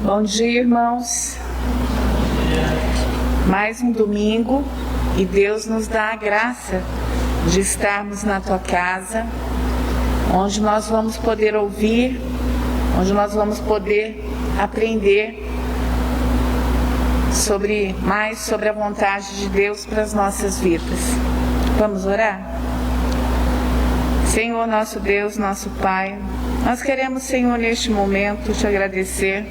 Bom dia, irmãos. Mais um domingo e Deus nos dá a graça de estarmos na tua casa, onde nós vamos poder ouvir, onde nós vamos poder aprender mais sobre a vontade de Deus para as nossas vidas. Vamos orar? Senhor, nosso Deus, nosso Pai, nós queremos, Senhor, neste momento te agradecer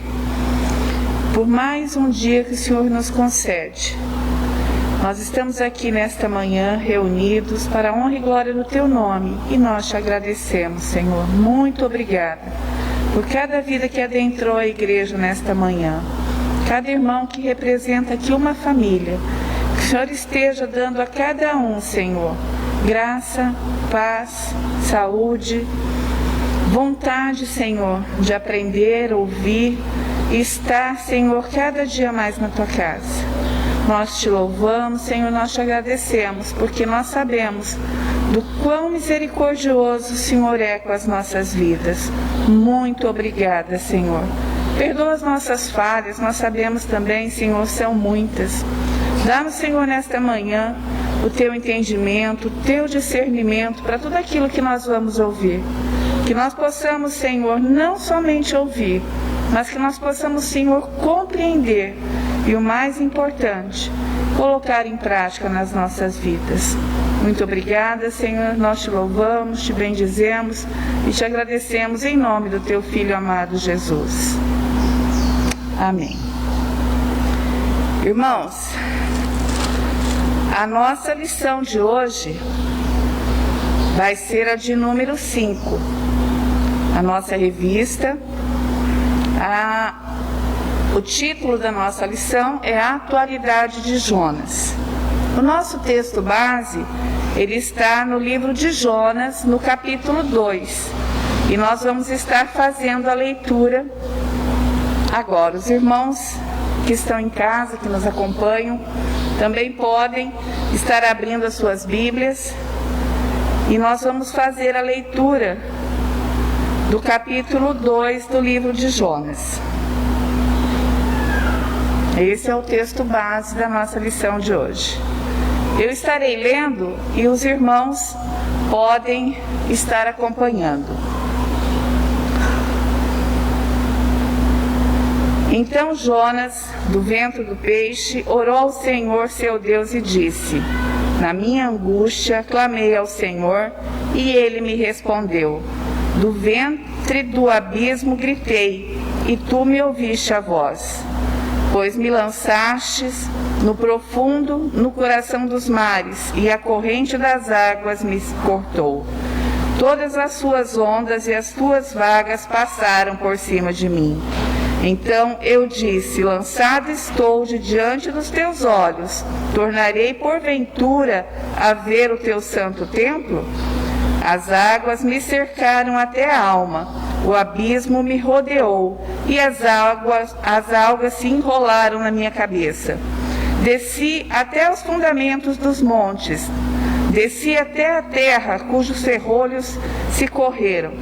por mais um dia que o Senhor nos concede. Nós estamos aqui nesta manhã reunidos para a honra e glória do teu nome e nós te agradecemos, Senhor. Muito obrigada por cada vida que adentrou a igreja nesta manhã, cada irmão que representa aqui uma família. Que o Senhor esteja dando a cada um, Senhor, graça, paz, saúde, vontade, Senhor, de aprender, ouvir e estar, Senhor, cada dia mais na tua casa. Nós te louvamos, Senhor, nós te agradecemos, porque nós sabemos do quão misericordioso o Senhor é com as nossas vidas. Muito obrigada, Senhor. Perdoa as nossas falhas, nós sabemos também, Senhor, são muitas. Dá-nos, Senhor, nesta manhã, o teu entendimento, o teu discernimento para tudo aquilo que nós vamos ouvir. Que nós possamos, Senhor, não somente ouvir, mas que nós possamos, Senhor, compreender e, o mais importante, colocar em prática nas nossas vidas. Muito obrigada, Senhor, nós te louvamos, te bendizemos e te agradecemos em nome do teu Filho amado Jesus. Amém. Irmãos, a nossa lição de hoje vai ser a de número 5. A nossa revista, o título da nossa lição é a Atualidade de Jonas. O nosso texto base, ele está no livro de Jonas, no capítulo 2. E nós vamos estar fazendo a leitura agora. Os irmãos que estão em casa, que nos acompanham, também podem estar abrindo as suas Bíblias. E nós vamos fazer a leitura do capítulo 2 do livro de Jonas. Esse é o texto base da nossa lição de hoje. Eu estarei lendo e os irmãos podem estar acompanhando. Então Jonas, do ventre do peixe, orou ao Senhor seu Deus e disse: Na minha angústia clamei ao Senhor e ele me respondeu. Do ventre do abismo gritei, e tu me ouviste a voz. Pois me lançastes no profundo, no coração dos mares, e a corrente das águas me cortou. Todas as suas ondas e as suas vagas passaram por cima de mim. Então eu disse: lançado estou de diante dos teus olhos, tornarei porventura a ver o teu santo templo? As águas me cercaram até a alma, o abismo me rodeou, e as algas se enrolaram na minha cabeça. Desci até os fundamentos dos montes, desci até a terra, cujos ferrolhos se correram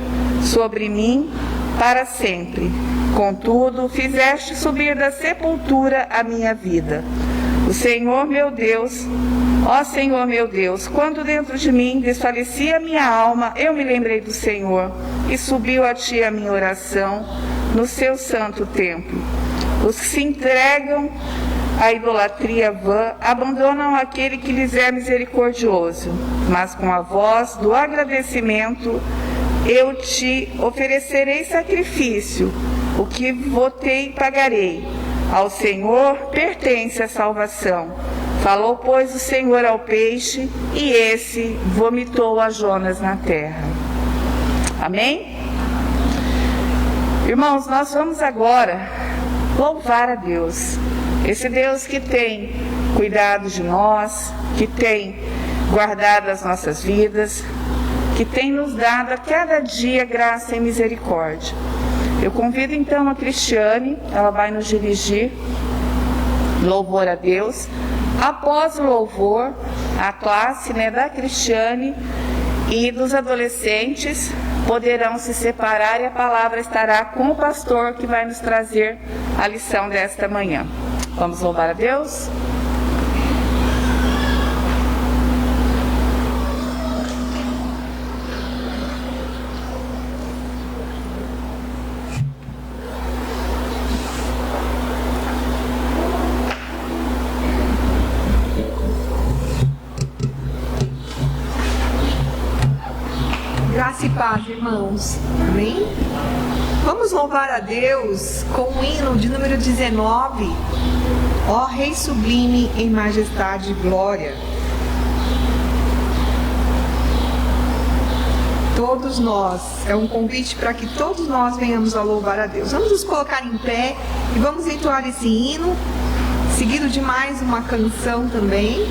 sobre mim para sempre. Contudo, fizeste subir da sepultura a minha vida. O Senhor meu Deus, ó Senhor meu Deus, quando dentro de mim desfalecia a minha alma, eu me lembrei do Senhor, e subiu a ti a minha oração no seu santo templo. Os que se entregam à idolatria vã abandonam aquele que lhes é misericordioso, mas com a voz do agradecimento eu te oferecerei sacrifício, o que votei pagarei. Ao Senhor pertence a salvação. Falou, pois, o Senhor ao peixe, e esse vomitou a Jonas na terra. Amém? Irmãos, nós vamos agora louvar a Deus. Esse Deus que tem cuidado de nós, que tem guardado as nossas vidas, que tem nos dado a cada dia graça e misericórdia. Eu convido então a Cristiane, ela vai nos dirigir louvor a Deus. Após o louvor, a classe da Cristiane e dos adolescentes poderão se separar e a palavra estará com o pastor que vai nos trazer a lição desta manhã. Vamos louvar a Deus? Graça e paz, irmãos. Amém? Vamos louvar a Deus com o hino de número 19. Ó Rei sublime em majestade e glória. Todos nós, é um convite para que todos nós venhamos a louvar a Deus. Vamos nos colocar em pé e vamos entoar esse hino, seguido de mais uma canção também.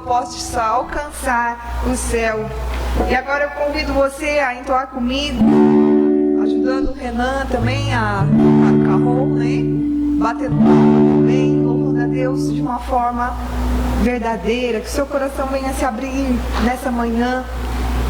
Possa alcançar o céu. E agora eu convido você a entoar comigo, ajudando o Renan também a carro, né? Batendo palma também, louvando a Deus de uma forma verdadeira, que o seu coração venha se abrir nessa manhã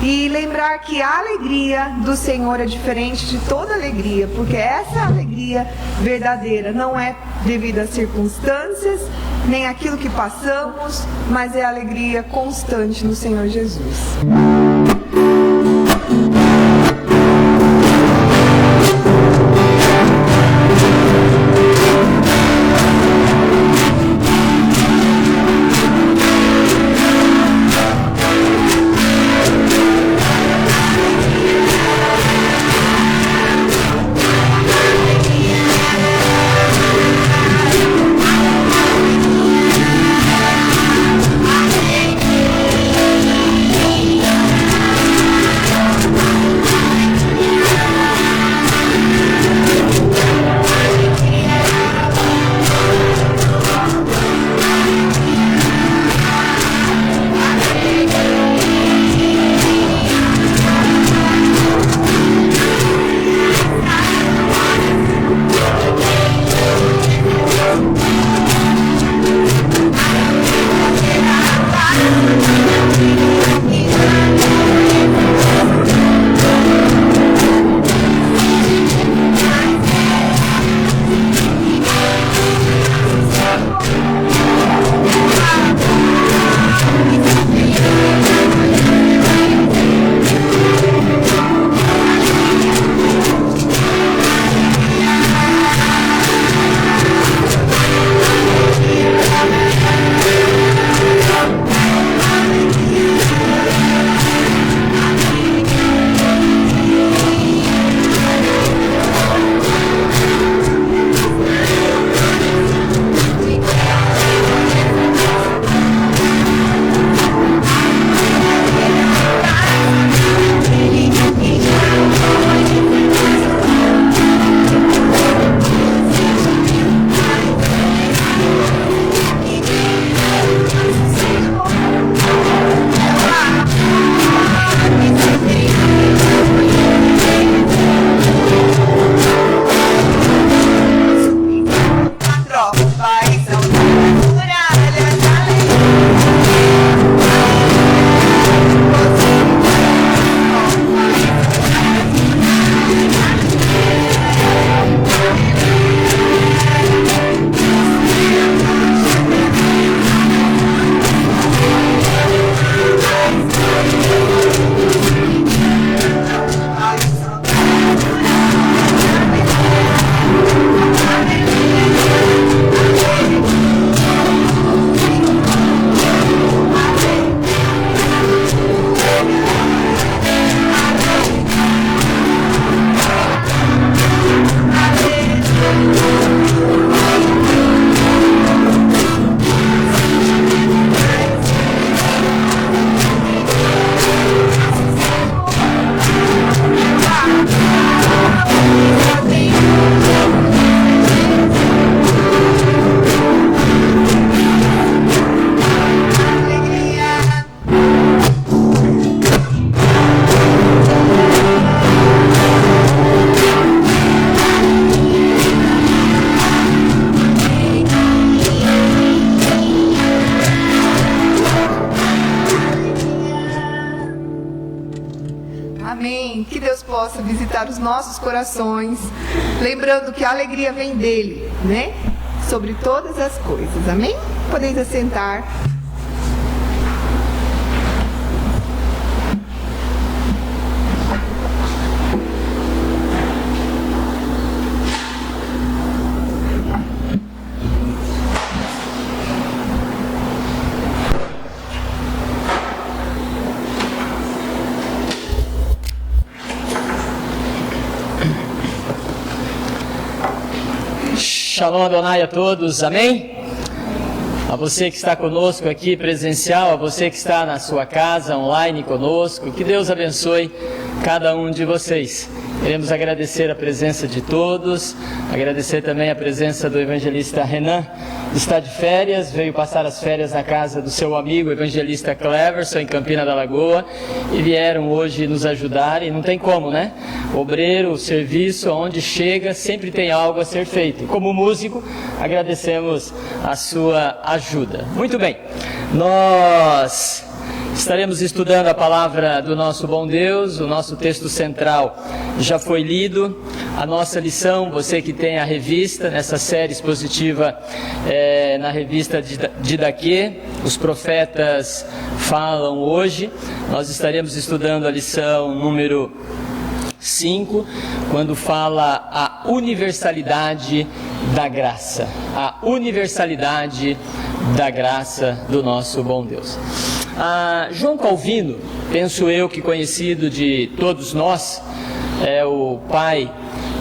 e lembrar que a alegria do Senhor é diferente de toda alegria, porque essa alegria verdadeira não é devido às circunstâncias, nem aquilo que passamos, mas é a alegria constante no Senhor Jesus. Yeah. Amém. Que Deus possa visitar os nossos corações, lembrando que a alegria vem dele, né? Sobre todas as coisas. Amém? Podeis assentar. Shalom Adonai a todos, amém? A você que está conosco aqui presencial, a você que está na sua casa online conosco, que Deus abençoe cada um de vocês. Queremos agradecer a presença de todos, agradecer também a presença do evangelista Renan, que está de férias, veio passar as férias na casa do seu amigo evangelista Cleverson, em Campina da Lagoa, e vieram hoje nos ajudar, e não tem como, né? Obreiro, serviço, onde chega, sempre tem algo a ser feito. Como músico, agradecemos a sua ajuda. Muito bem, nós estaremos estudando a palavra do nosso bom Deus, o nosso texto central já foi lido, a nossa lição, você que tem a revista, nessa série expositiva na revista Didaquê, os profetas falam hoje, nós estaremos estudando a lição número 5, quando fala a universalidade da graça, a universalidade da graça do nosso bom Deus. João Calvino, penso eu que conhecido de todos nós, é o pai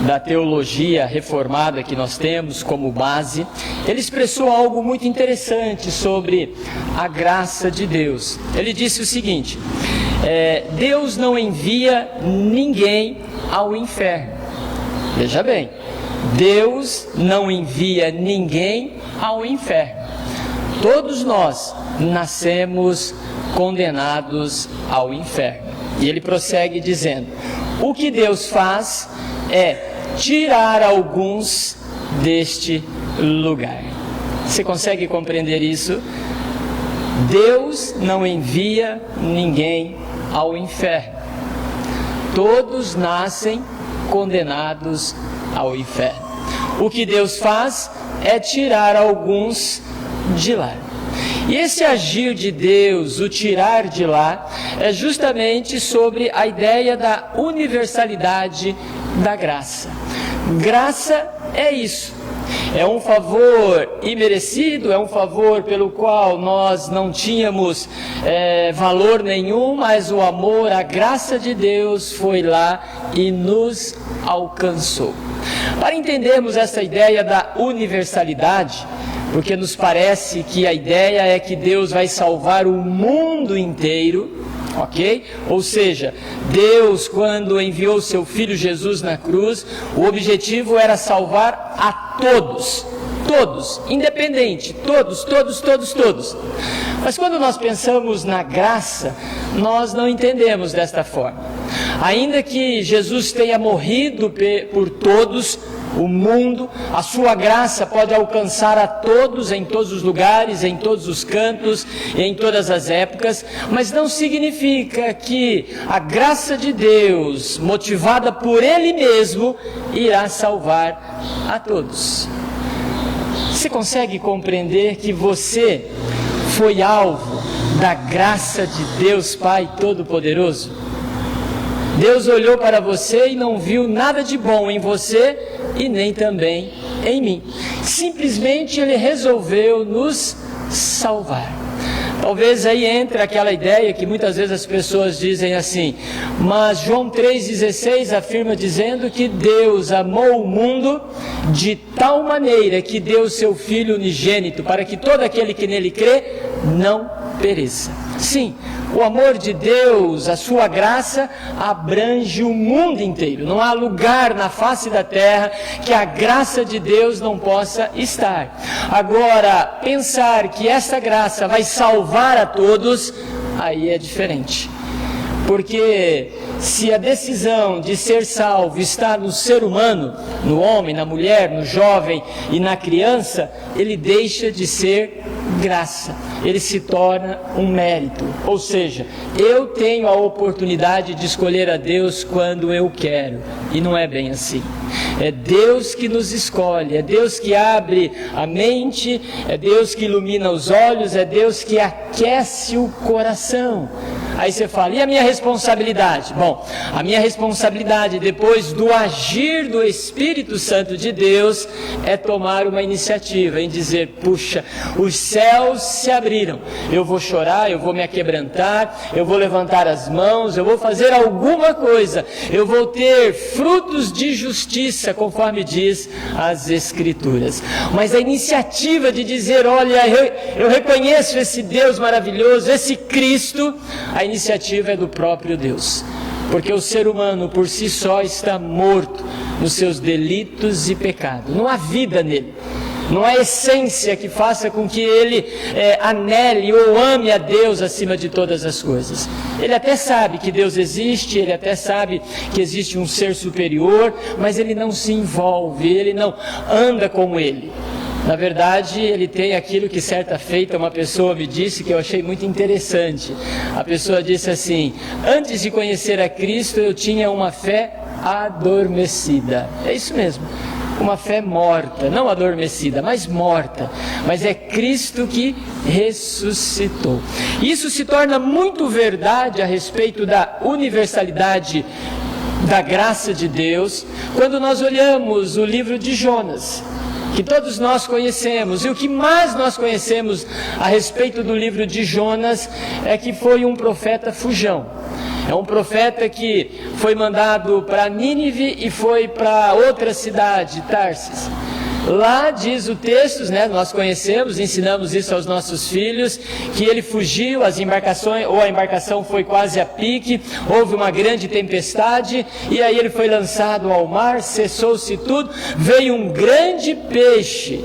da teologia reformada que nós temos como base. Ele expressou algo muito interessante sobre a graça de Deus. Ele disse o seguinte: Deus não envia ninguém ao inferno. Veja bem, Deus não envia ninguém ao inferno. Todos nós nascemos condenados ao inferno. E ele prossegue dizendo: o que Deus faz é tirar alguns deste lugar. Você consegue compreender isso? Deus não envia ninguém ao inferno. Todos nascem condenados ao inferno. O que Deus faz é tirar alguns de lá. E esse agir de Deus, o tirar de lá, é justamente sobre a ideia da universalidade da graça. Graça é isso. É um favor imerecido, é um favor pelo qual nós não tínhamos valor nenhum, mas o amor, a graça de Deus foi lá e nos alcançou. Para entendermos essa ideia da universalidade, porque nos parece que a ideia é que Deus vai salvar o mundo inteiro, ok? Ou seja, Deus, quando enviou seu Filho Jesus na cruz, o objetivo era salvar a todos, independente, todos. Mas quando nós pensamos na graça, nós não entendemos desta forma. Ainda que Jesus tenha morrido por todos, o mundo, a sua graça pode alcançar a todos, em todos os lugares, em todos os cantos, em todas as épocas, mas não significa que a graça de Deus, motivada por Ele mesmo, irá salvar a todos. Você consegue compreender que você foi alvo da graça de Deus Pai Todo-Poderoso? Deus olhou para você e não viu nada de bom em você e nem também em mim. Simplesmente Ele resolveu nos salvar. Talvez aí entre aquela ideia que muitas vezes as pessoas dizem assim, mas João 3,16 afirma dizendo que Deus amou o mundo de tal maneira que deu seu Filho unigênito para que todo aquele que nele crê não pereça. Sim, o amor de Deus, a sua graça abrange o mundo inteiro. Não há lugar na face da terra que a graça de Deus não possa estar. Agora, pensar que essa graça vai salvar a todos, aí é diferente. Porque se a decisão de ser salvo está no ser humano, no homem, na mulher, no jovem e na criança, ele deixa de ser graça, ele se torna um mérito. Ou seja, eu tenho a oportunidade de escolher a Deus quando eu quero, e não é bem assim. É Deus que nos escolhe, é Deus que abre a mente, é Deus que ilumina os olhos, é Deus que aquece o coração. Aí você fala, e a minha responsabilidade? Bom, a minha responsabilidade depois do agir do Espírito Santo de Deus é tomar uma iniciativa em dizer, puxa, os céus se abriram, eu vou chorar, eu vou me aquebrantar, eu vou levantar as mãos, eu vou fazer alguma coisa, eu vou ter frutos de justiça, conforme diz as Escrituras. Mas a iniciativa de dizer, olha, eu reconheço esse Deus maravilhoso, esse Cristo, a iniciativa é do próprio Deus, porque o ser humano por si só está morto nos seus delitos e pecados, não há vida nele, não há essência que faça com que ele anele ou ame a Deus acima de todas as coisas. Ele até sabe que Deus existe, ele até sabe que existe um ser superior, mas ele não se envolve, ele não anda com ele. Na verdade, ele tem aquilo que certa feita uma pessoa me disse que eu achei muito interessante. A pessoa disse assim, antes de conhecer a Cristo eu tinha uma fé adormecida. É isso mesmo, uma fé morta, não adormecida, mas morta. Mas é Cristo que ressuscitou. Isso se torna muito verdade a respeito da universalidade da graça de Deus, quando nós olhamos o livro de Jonas, que todos nós conhecemos, e o que mais nós conhecemos a respeito do livro de Jonas é que foi um profeta fujão. É um profeta que foi mandado para Nínive e foi para outra cidade, Tarsis. Lá diz o texto, nós conhecemos, ensinamos isso aos nossos filhos, que ele fugiu, a embarcação foi quase a pique, houve uma grande tempestade, e aí ele foi lançado ao mar, cessou-se tudo, veio um grande peixe,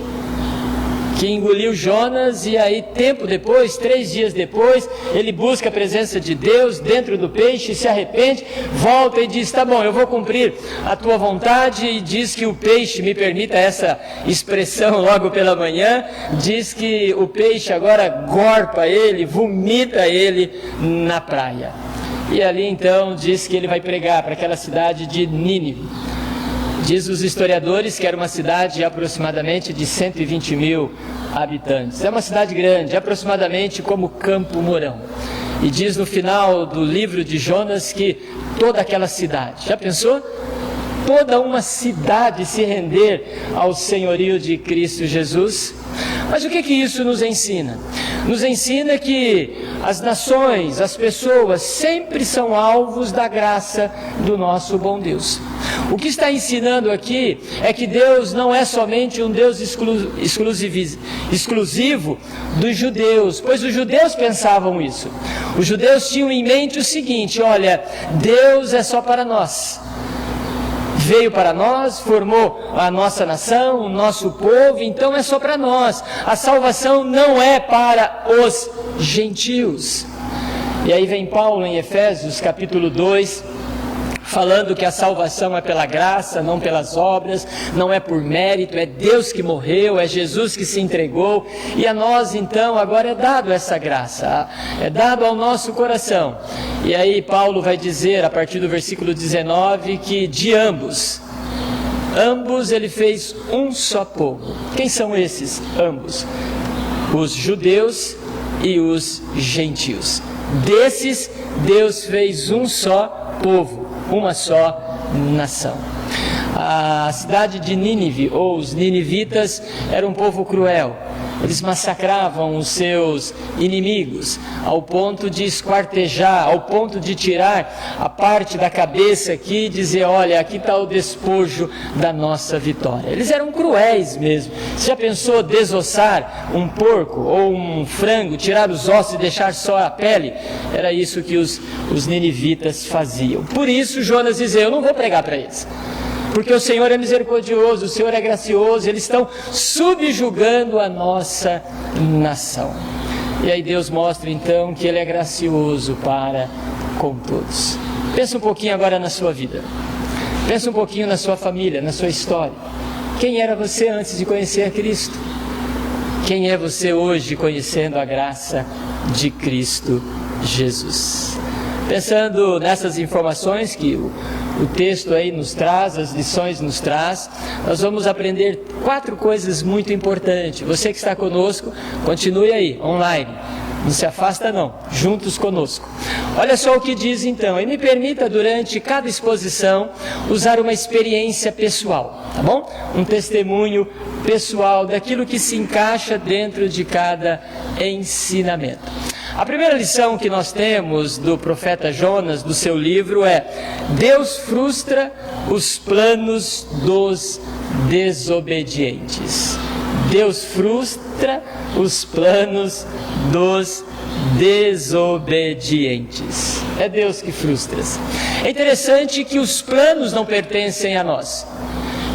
que engoliu Jonas, e aí tempo depois, 3 dias depois, ele busca a presença de Deus dentro do peixe, se arrepende, volta e diz, tá bom, eu vou cumprir a tua vontade, e diz que o peixe, me permita essa expressão logo pela manhã, diz que o peixe agora gorpa ele, vomita ele na praia. E ali então diz que ele vai pregar para aquela cidade de Nínive. Diz os historiadores que era uma cidade aproximadamente de 120 mil habitantes. É uma cidade grande, aproximadamente como Campo Mourão. E diz no final do livro de Jonas que toda aquela cidade, já pensou? Toda uma cidade se render ao senhorio de Cristo Jesus. Mas o que isso nos ensina? Nos ensina que as nações, as pessoas sempre são alvos da graça do nosso bom Deus. O que está ensinando aqui é que Deus não é somente um Deus exclusivo dos judeus, pois os judeus pensavam isso. Os judeus tinham em mente o seguinte, olha, Deus é só para nós. Veio para nós, formou a nossa nação, o nosso povo, então é só para nós. A salvação não é para os gentios. E aí vem Paulo em Efésios capítulo 2, falando que a salvação é pela graça, não pelas obras, não é por mérito, é Deus que morreu, é Jesus que se entregou, e a nós então agora é dado essa graça, é dado ao nosso coração. E aí Paulo vai dizer a partir do versículo 19 que de ambos ele fez um só povo. Quem são esses ambos? Os judeus e os gentios. Desses Deus fez um só povo, uma só nação. A cidade de Nínive, ou os ninivitas, era um povo cruel. Eles massacravam os seus inimigos, ao ponto de esquartejar, ao ponto de tirar a parte da cabeça aqui e dizer, olha, aqui está o despojo da nossa vitória. Eles eram cruéis mesmo. Você já pensou desossar um porco ou um frango, tirar os ossos e deixar só a pele? Era isso que os ninivitas faziam. Por isso Jonas dizia, eu não vou pregar para eles. Porque o Senhor é misericordioso, o Senhor é gracioso, eles estão subjugando a nossa nação. E aí Deus mostra então que Ele é gracioso para com todos. Pensa um pouquinho agora na sua vida. Pensa um pouquinho na sua família, na sua história. Quem era você antes de conhecer a Cristo? Quem é você hoje conhecendo a graça de Cristo Jesus? Pensando nessas informações que o texto aí nos traz, as lições nos traz, nós vamos aprender 4 coisas muito importantes. Você que está conosco, continue aí, online. Não se afasta não, juntos conosco. Olha só o que diz então, e me permita durante cada exposição usar uma experiência pessoal, tá bom? Um testemunho pessoal daquilo que se encaixa dentro de cada ensinamento. A primeira lição que nós temos do profeta Jonas, do seu livro, é: Deus frustra os planos dos desobedientes. Deus frustra os planos dos desobedientes. É Deus que frustra. É interessante que os planos não pertencem a nós.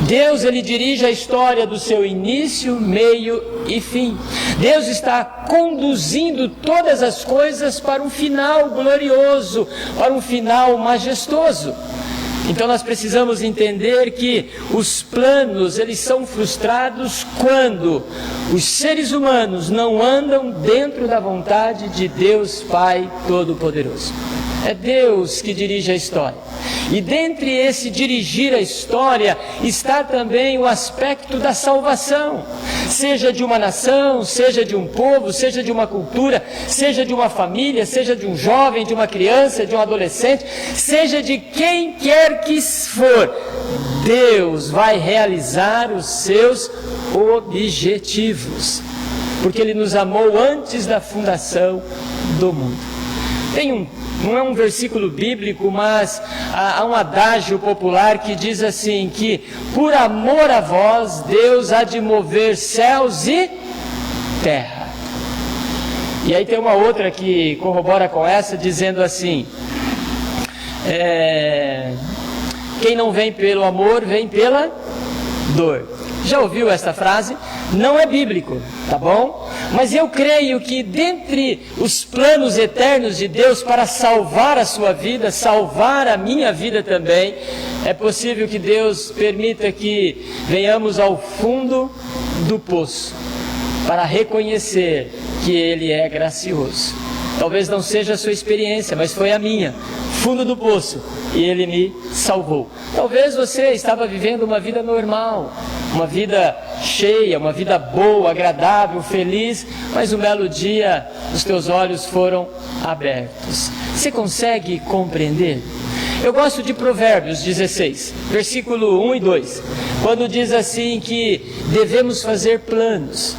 Deus, ele dirige a história do seu início, meio e fim. Deus está conduzindo todas as coisas para um final glorioso, para um final majestoso. Então nós precisamos entender que os planos, eles são frustrados quando os seres humanos não andam dentro da vontade de Deus Pai Todo-Poderoso. É Deus que dirige a história. E dentre esse dirigir a história está também o aspecto da salvação. Seja de uma nação, seja de um povo, seja de uma cultura, seja de uma família, seja de um jovem, de uma criança, de um adolescente, seja de quem quer que for, Deus vai realizar os seus objetivos, porque Ele nos amou antes da fundação do mundo. Não é um versículo bíblico, mas há um adágio popular que diz assim, que por amor a vós, Deus há de mover céus e terra. E aí tem uma outra que corrobora com essa, dizendo assim, quem não vem pelo amor, vem pela dor. Já ouviu essa frase? Não é bíblico, tá bom? Mas eu creio que dentre os planos eternos de Deus para salvar a sua vida, salvar a minha vida também, é possível que Deus permita que venhamos ao fundo do poço para reconhecer que Ele é gracioso. Talvez não seja a sua experiência, mas foi a minha. Fundo do poço, e Ele me salvou. Talvez você estava vivendo uma vida normal, uma vida cheia, uma vida boa, agradável, feliz, mas um belo dia os teus olhos foram abertos. Você consegue compreender? Eu gosto de Provérbios 16, versículo 1 e 2, quando diz assim que devemos fazer planos.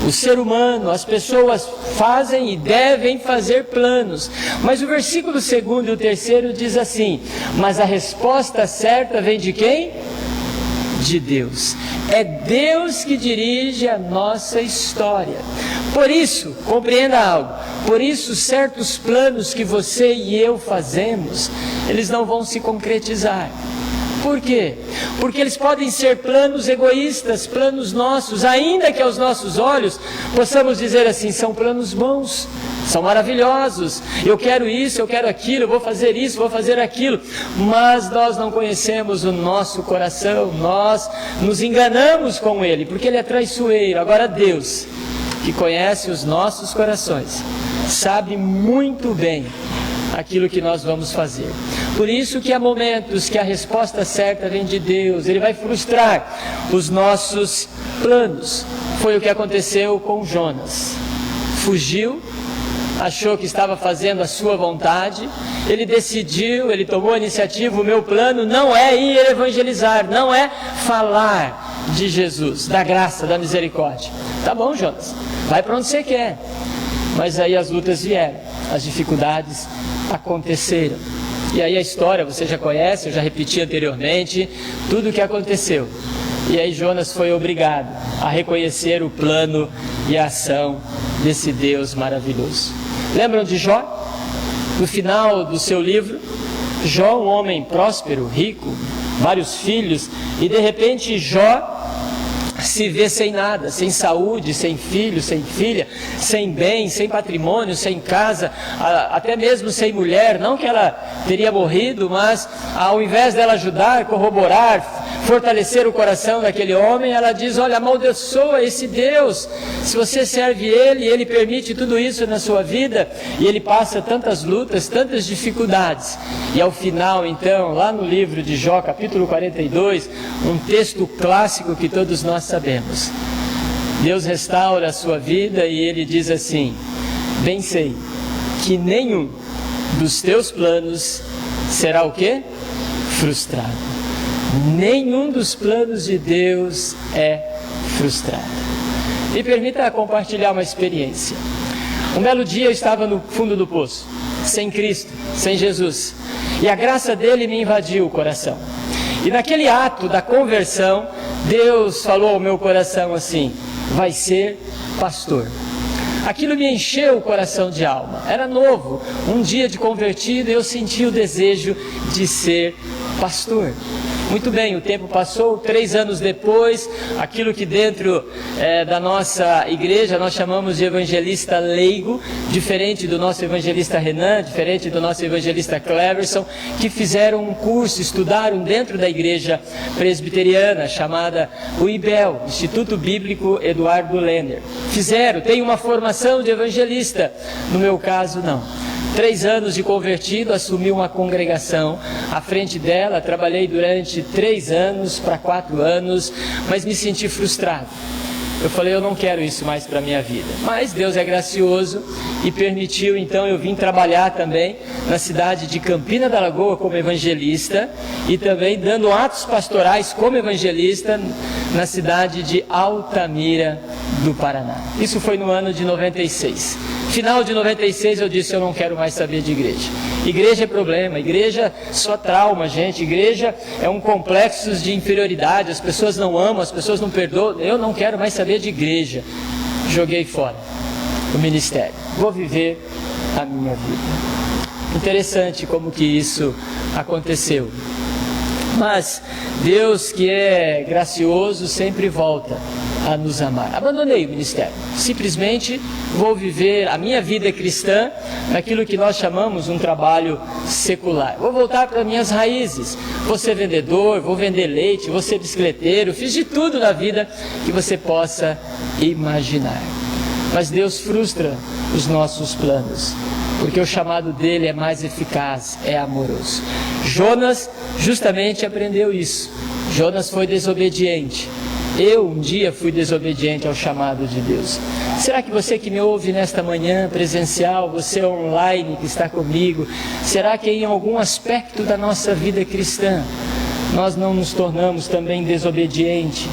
O ser humano, as pessoas fazem e devem fazer planos. Mas o versículo 2 e o 3 diz assim: mas a resposta certa vem de quem? De Deus. É Deus que dirige a nossa história. Por isso, compreenda algo, por isso certos planos que você e eu fazemos, eles não vão se concretizar. Por quê? Porque eles podem ser planos egoístas, planos nossos, ainda que aos nossos olhos possamos dizer assim, são planos bons, são maravilhosos, eu quero isso, eu quero aquilo, eu vou fazer isso, vou fazer aquilo, mas nós não conhecemos o nosso coração, nós nos enganamos com ele, porque ele é traiçoeiro. Agora Deus, que conhece os nossos corações, sabe muito bem aquilo que nós vamos fazer. Por isso que há momentos que a resposta certa vem de Deus. Ele vai frustrar os nossos planos. Foi o que aconteceu com Jonas. Fugiu, achou que estava fazendo a sua vontade, ele decidiu, ele tomou a iniciativa. O meu plano não é ir evangelizar, não é falar de Jesus, da graça, da misericórdia. Tá bom, Jonas, vai para onde você quer. Mas aí as lutas vieram, as dificuldades aconteceram. E aí a história você já conhece, eu já repeti anteriormente, tudo o que aconteceu. E aí Jonas foi obrigado a reconhecer o plano e a ação desse Deus maravilhoso. Lembram de Jó? No final do seu livro, Jó, um homem próspero, rico, vários filhos, e de repente Jó se vê sem nada, sem saúde, sem filho, sem filha, sem bem, sem patrimônio, sem casa, até mesmo sem mulher. Não que ela teria morrido, mas ao invés dela ajudar, corroborar, fortalecer o coração daquele homem, ela diz: olha, amaldiçoa esse Deus. Se você serve Ele, Ele permite tudo isso na sua vida, e Ele passa tantas lutas, tantas dificuldades. E ao final, então, lá no livro de Jó, capítulo 42, um texto clássico que todos nós sabemos. Deus restaura a sua vida e Ele diz assim: bem sei que nenhum dos teus planos será o quê? Frustrado. Nenhum dos planos de Deus é frustrado. Me permita compartilhar uma experiência. Um belo dia eu estava no fundo do poço, sem Cristo, sem Jesus, e a graça dele me invadiu o coração. E naquele ato da conversão, Deus falou ao meu coração assim: vai ser pastor. Aquilo me encheu o coração de alma. Era novo, um dia de convertido, e eu senti o desejo de ser pastor. Muito bem, o tempo passou, 3 anos depois, aquilo que dentro da nossa igreja nós chamamos de evangelista leigo, diferente do nosso evangelista Renan, diferente do nosso evangelista Cleverson, que fizeram um curso, estudaram dentro da igreja presbiteriana, chamada o IBEL, Instituto Bíblico Eduardo Lender. Tem uma formação de evangelista, no meu caso não. 3 anos de convertido, assumi uma congregação à frente dela, trabalhei durante 3 anos para 4 anos, mas me senti frustrado. Eu falei: eu não quero isso mais para a minha vida. Mas Deus é gracioso e permitiu, então eu vim trabalhar também na cidade de Campina da Lagoa como evangelista, e também dando atos pastorais como evangelista na cidade de Altamira do Paraná. Isso foi no ano de 96. Final de 96 eu disse: eu não quero mais saber de igreja. Igreja é problema, igreja só trauma, gente. Igreja é um complexo de inferioridade, as pessoas não amam, as pessoas não perdoam. Eu não quero mais saber de igreja. Joguei fora o ministério. Vou viver a minha vida. Interessante como que isso aconteceu. Mas Deus, que é gracioso, sempre volta a nos amar. Abandonei o ministério, simplesmente vou viver a minha vida cristã naquilo que nós chamamos um trabalho secular. Vou voltar para minhas raízes, vou ser vendedor, vou vender leite, vou ser bicicleteiro, fiz de tudo na vida que você possa imaginar. Mas Deus frustra os nossos planos, porque o chamado dele é mais eficaz, é amoroso. Jonas justamente aprendeu isso. Jonas foi desobediente. Eu um dia fui desobediente ao chamado de Deus. Será que você que me ouve nesta manhã presencial, você online que está comigo, será que em algum aspecto da nossa vida cristã nós não nos tornamos também desobedientes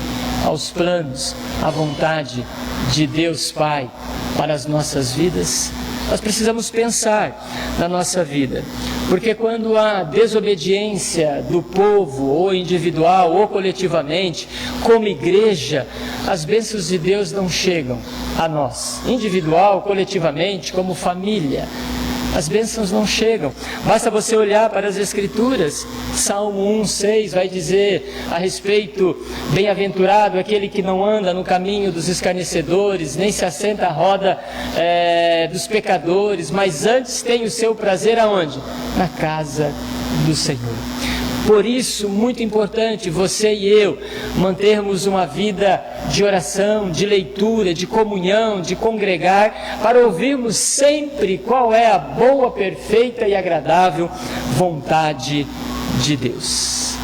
aos planos, à vontade de Deus Pai para as nossas vidas? Nós precisamos pensar na nossa vida, porque quando há desobediência do povo, ou individual, ou coletivamente, como igreja, as bênçãos de Deus não chegam a nós, individual, coletivamente, como família. As bênçãos não chegam. Basta você olhar para as Escrituras. Salmo 1:6 vai dizer a respeito: bem-aventurado aquele que não anda no caminho dos escarnecedores, nem se assenta à roda dos pecadores, mas antes tem o seu prazer aonde? Na casa do Senhor. Por isso, muito importante, você e eu mantermos uma vida de oração, de leitura, de comunhão, de congregar, para ouvirmos sempre qual é a boa, perfeita e agradável vontade de Deus.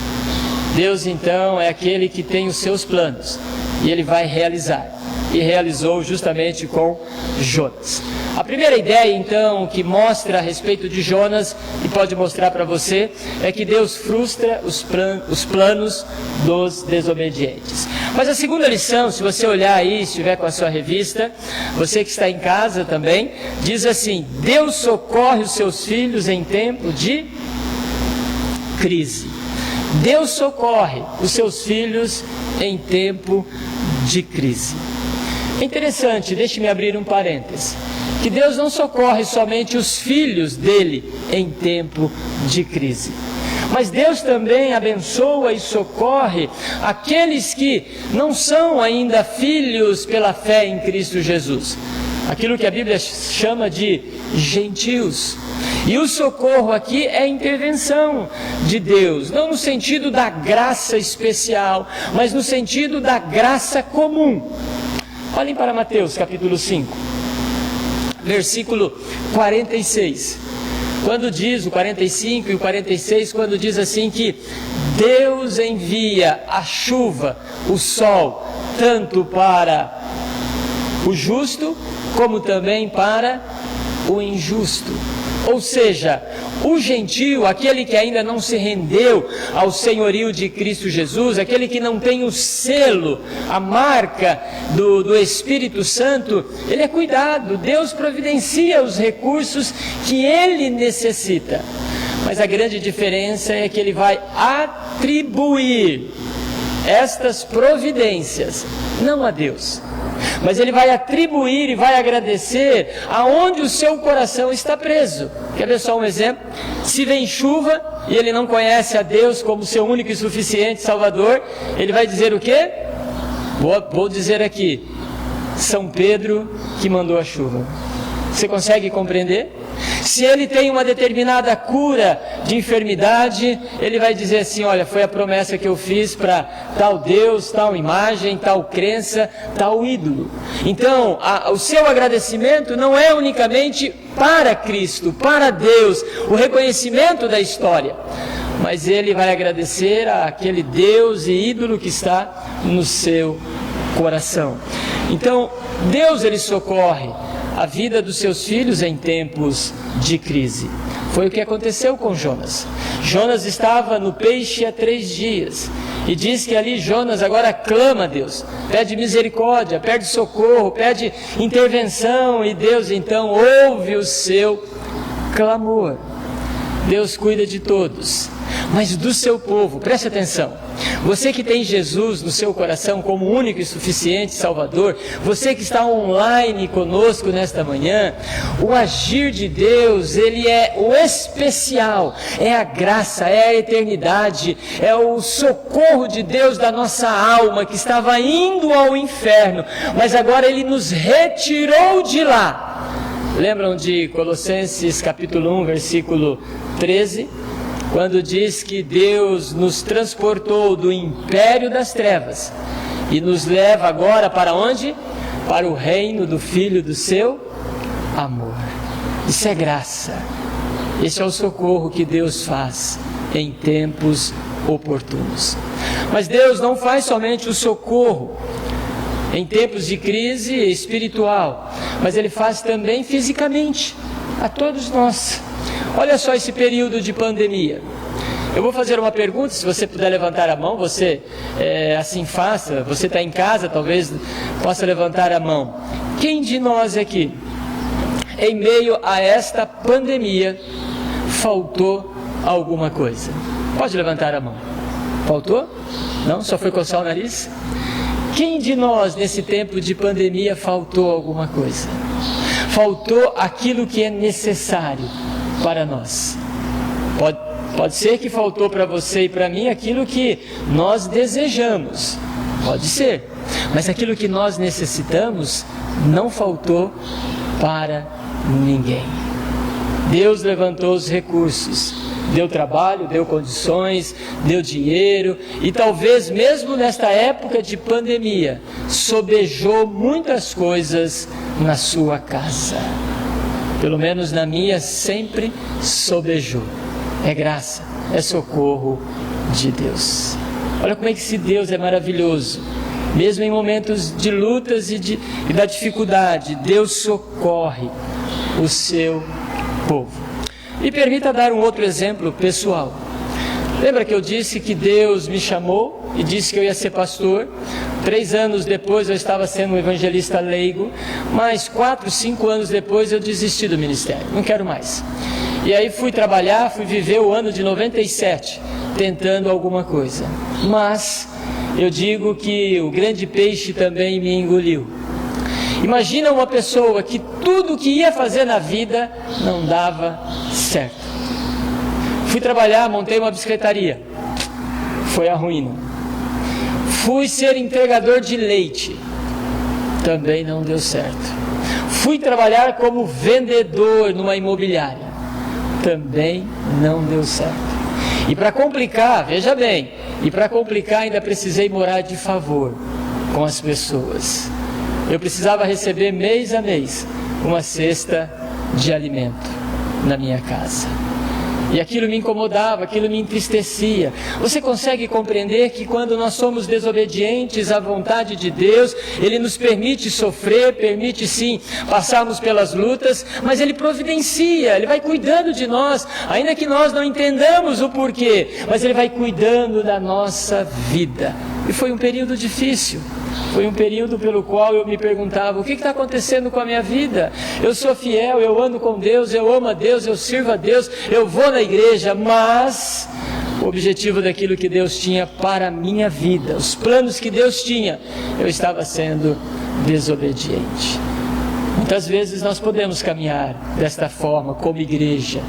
Deus, então, é aquele que tem os seus planos e Ele vai realizar. E realizou justamente com Jonas. A primeira ideia, então, que mostra a respeito de Jonas, e pode mostrar para você, é que Deus frustra os planos dos desobedientes. Mas a segunda lição, se você olhar aí, estiver com a sua revista, você que está em casa também, diz assim: Deus socorre os seus filhos em tempo de crise. Deus socorre os seus filhos em tempo de crise. É interessante, deixe-me abrir um parêntese, que Deus não socorre somente os filhos dele em tempo de crise. Mas Deus também abençoa e socorre aqueles que não são ainda filhos pela fé em Cristo Jesus. Aquilo que a Bíblia chama de gentios. E o socorro aqui é intervenção de Deus, não no sentido da graça especial, mas no sentido da graça comum. Olhem para Mateus capítulo 5, versículo 46. Quando diz o 45 e o 46, quando diz assim que Deus envia a chuva, o sol, tanto para o justo, como também para o injusto. Ou seja, o gentio, aquele que ainda não se rendeu ao senhorio de Cristo Jesus, aquele que não tem o selo, a marca do Espírito Santo, ele é cuidado. Deus providencia os recursos que ele necessita. Mas a grande diferença é que ele vai atribuir estas providências, não a Deus, mas ele vai atribuir e vai agradecer aonde o seu coração está preso. Quer ver só um exemplo? Se vem chuva e ele não conhece a Deus como seu único e suficiente Salvador, ele vai dizer o quê? Vou dizer aqui, São Pedro que mandou a chuva. Você consegue compreender? Se ele tem uma determinada cura de enfermidade, ele vai dizer assim: olha, foi a promessa que eu fiz para tal Deus, tal imagem, tal crença, tal ídolo. Então, o seu agradecimento não é unicamente para Cristo, para Deus, o reconhecimento da história, mas ele vai agradecer àquele Deus e ídolo que está no seu coração. Então, Deus, ele socorre a vida dos seus filhos em tempos de crise. Foi o que aconteceu com Jonas. Jonas estava no peixe há 3 dias. E diz que ali Jonas agora clama a Deus. Pede misericórdia, pede socorro, pede intervenção. E Deus então ouve o seu clamor. Deus cuida de todos, mas do seu povo, preste atenção. Você que tem Jesus no seu coração como único e suficiente Salvador, você que está online conosco nesta manhã, o agir de Deus, ele é o especial, é a graça, é a eternidade, é o socorro de Deus da nossa alma que estava indo ao inferno, mas agora ele nos retirou de lá. Lembram de Colossenses capítulo 1, versículo 13? Quando diz que Deus nos transportou do império das trevas e nos leva agora para onde? Para o reino do Filho do seu amor. Isso é graça. Esse é o socorro que Deus faz em tempos oportunos. Mas Deus não faz somente o socorro em tempos de crise espiritual, mas Ele faz também fisicamente a todos nós. Olha só esse período de pandemia. Eu vou fazer uma pergunta, se você puder levantar a mão, você assim faça. Você está em casa, talvez possa levantar a mão. Quem de nós aqui, em meio a esta pandemia, faltou alguma coisa? Pode levantar a mão. Faltou? Não? Só foi coçar o nariz? Quem de nós, nesse tempo de pandemia, faltou alguma coisa? Faltou aquilo que é necessário para nós. Pode ser que faltou para você e para mim aquilo que nós desejamos. Pode ser. Mas aquilo que nós necessitamos não faltou para ninguém. Deus levantou os recursos. Deu trabalho, deu condições, deu dinheiro. E talvez mesmo nesta época de pandemia, sobejou muitas coisas na sua casa. Pelo menos na minha sempre sobejou. É graça, é socorro de Deus. Olha como é que esse Deus é maravilhoso. Mesmo em momentos de lutas e da dificuldade, Deus socorre o seu povo. Me permita dar um outro exemplo pessoal. Lembra que eu disse que Deus me chamou e disse que eu ia ser pastor? 3 anos depois eu estava sendo um evangelista leigo, mas 4, 5 anos depois eu desisti do ministério, não quero mais. E aí fui trabalhar, fui viver o ano de 97, tentando alguma coisa. Mas eu digo que o grande peixe também me engoliu. Imagina uma pessoa que tudo que ia fazer na vida não dava certo. Fui trabalhar, montei uma bicicletaria. Foi a ruína. Fui ser entregador de leite. Também não deu certo. Fui trabalhar como vendedor numa imobiliária. Também não deu certo. E para complicar, veja bem, ainda precisei morar de favor com as pessoas. Eu precisava receber mês a mês uma cesta de alimento na minha casa. E aquilo me incomodava, aquilo me entristecia. Você consegue compreender que quando nós somos desobedientes à vontade de Deus, Ele nos permite sofrer, permite sim passarmos pelas lutas, mas Ele providencia, Ele vai cuidando de nós, ainda que nós não entendamos o porquê, mas Ele vai cuidando da nossa vida. E foi um período difícil. Foi um período pelo qual eu me perguntava, o que está acontecendo com a minha vida? Eu sou fiel, eu ando com Deus, eu amo a Deus, eu sirvo a Deus, eu vou na igreja, mas o objetivo daquilo que Deus tinha para a minha vida, os planos que Deus tinha, eu estava sendo desobediente. Muitas vezes nós podemos caminhar desta forma, como igreja,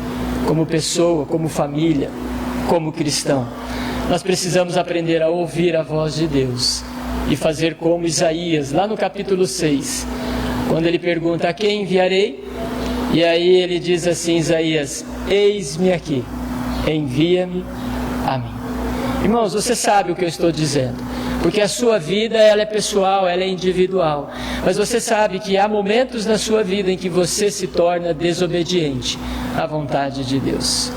como pessoa, como família, como cristão. Nós precisamos aprender a ouvir a voz de Deus e fazer como Isaías, lá no capítulo 6, quando ele pergunta, a quem enviarei? E aí ele diz assim, Isaías, eis-me aqui, envia-me a mim. Irmãos, você sabe o que eu estou dizendo, porque a sua vida ela é pessoal, ela é individual, mas você sabe que há momentos na sua vida em que você se torna desobediente à vontade de Deus.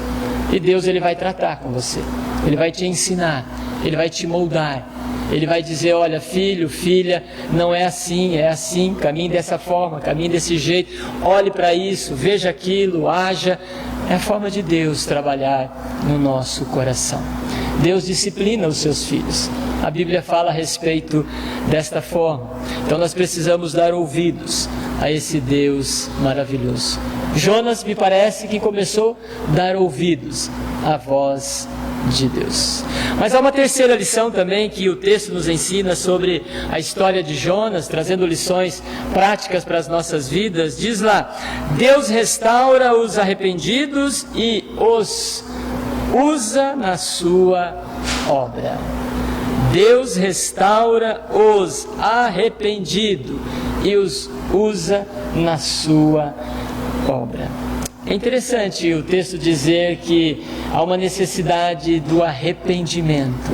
E Deus ele vai tratar com você, Ele vai te ensinar, Ele vai te moldar. Ele vai dizer, olha filho, filha, não é assim, caminhe dessa forma, caminhe desse jeito, olhe para isso, veja aquilo, haja. É a forma de Deus trabalhar no nosso coração. Deus disciplina os seus filhos. A Bíblia fala a respeito desta forma. Então nós precisamos dar ouvidos a esse Deus maravilhoso. Jonas me parece que começou a dar ouvidos à voz de Deus. Mas há uma terceira lição também que o texto nos ensina sobre a história de Jonas, trazendo lições práticas para as nossas vidas. Diz lá, Deus restaura os arrependidos e os usa na sua obra. Deus restaura os arrependidos e os usa na sua obra. É interessante o texto dizer que há uma necessidade do arrependimento.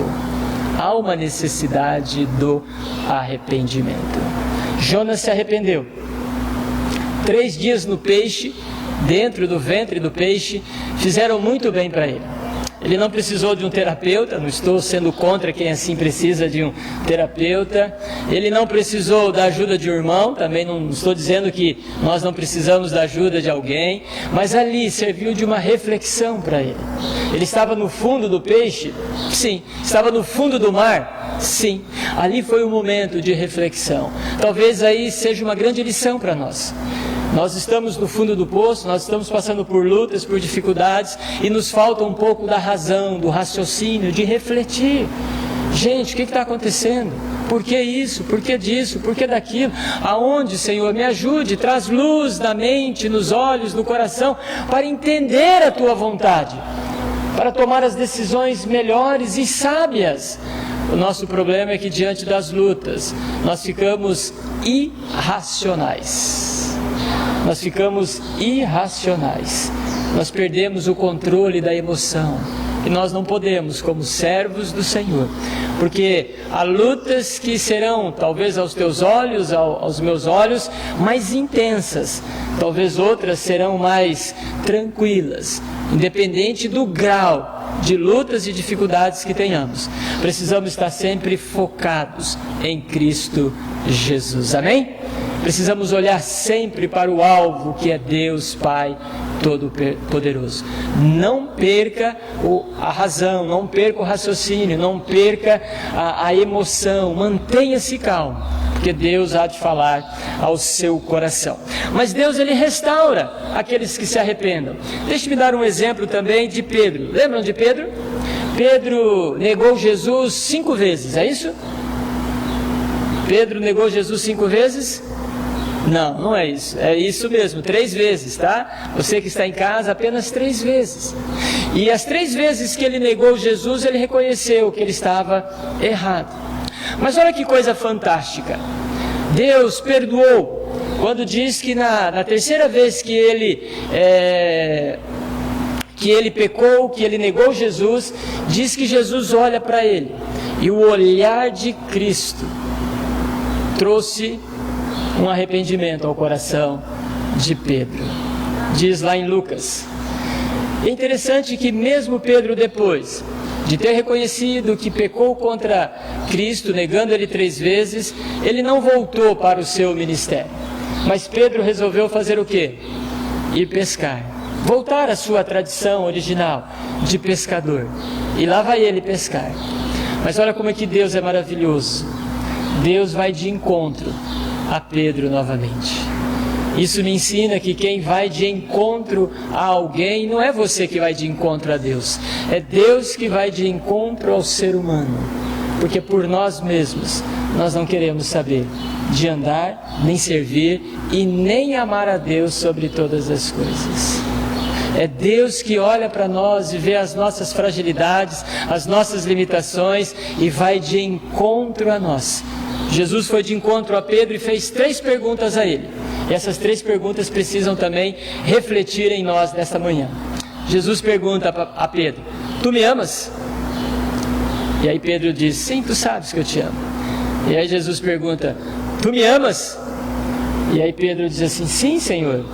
Há uma necessidade do arrependimento. Jonas se arrependeu. 3 dias no peixe, dentro do ventre do peixe, fizeram muito bem para ele. Ele não precisou de um terapeuta, não estou sendo contra quem assim precisa de um terapeuta. Ele não precisou da ajuda de um irmão, também não estou dizendo que nós não precisamos da ajuda de alguém, mas ali serviu de uma reflexão para ele. Ele estava no fundo do peixe? Sim. Estava no fundo do mar? Sim. Ali foi um momento de reflexão. Talvez aí seja uma grande lição para nós. Nós estamos no fundo do poço, nós estamos passando por lutas, por dificuldades, e nos falta um pouco da razão, do raciocínio, de refletir. Gente, o que está acontecendo? Por que isso? Por que disso? Por que daquilo? Aonde, Senhor? Me ajude, traz luz na mente, nos olhos, no coração, para entender a Tua vontade, para tomar as decisões melhores e sábias. O nosso problema é que diante das lutas, nós ficamos irracionais. Nós ficamos irracionais, nós perdemos o controle da emoção, e nós não podemos, como servos do Senhor, porque há lutas que serão, talvez aos teus olhos, aos meus olhos, mais intensas, talvez outras serão mais tranquilas, independente do grau de lutas e dificuldades que tenhamos. Precisamos estar sempre focados em Cristo Jesus, amém? Precisamos olhar sempre para o alvo, que é Deus Pai Todo-Poderoso. Não perca a razão, não perca o raciocínio, não perca a emoção, mantenha-se calmo, porque Deus há de falar ao seu coração. Mas Deus, Ele restaura aqueles que se arrependam. Deixe-me dar um exemplo também de Pedro. Lembram de Pedro? Pedro negou Jesus 5 vezes, é isso? Pedro negou Jesus 5 vezes? Não, não é isso. É isso mesmo, 3 vezes, tá? Você que está em casa, apenas 3 vezes. E as 3 vezes que ele negou Jesus, ele reconheceu que ele estava errado. Mas olha que coisa fantástica. Deus perdoou. Quando diz que na 3ª vez que ele pecou, que ele negou Jesus, diz que Jesus olha para ele. E o olhar de Cristo trouxe um arrependimento ao coração de Pedro. Diz lá em Lucas. É interessante que mesmo Pedro, depois de ter reconhecido que pecou contra Cristo, negando ele 3 vezes, ele não voltou para o seu ministério. Mas Pedro resolveu fazer o quê? Ir pescar. Voltar à sua tradição original de pescador. E lá vai ele pescar. Mas olha como é que Deus é maravilhoso. Deus vai de encontro a Pedro novamente. Isso me ensina que quem vai de encontro a alguém, não é você que vai de encontro a Deus. É Deus que vai de encontro ao ser humano. Porque por nós mesmos, nós não queremos saber de andar, nem servir e nem amar a Deus sobre todas as coisas. É Deus que olha para nós e vê as nossas fragilidades, as nossas limitações e vai de encontro a nós. Jesus foi de encontro a Pedro e fez 3 perguntas a ele. E essas 3 perguntas precisam também refletir em nós nesta manhã. Jesus pergunta a Pedro: tu me amas? E aí Pedro diz: sim, tu sabes que eu te amo. E aí Jesus pergunta: tu me amas? E aí Pedro diz assim: sim, Senhor,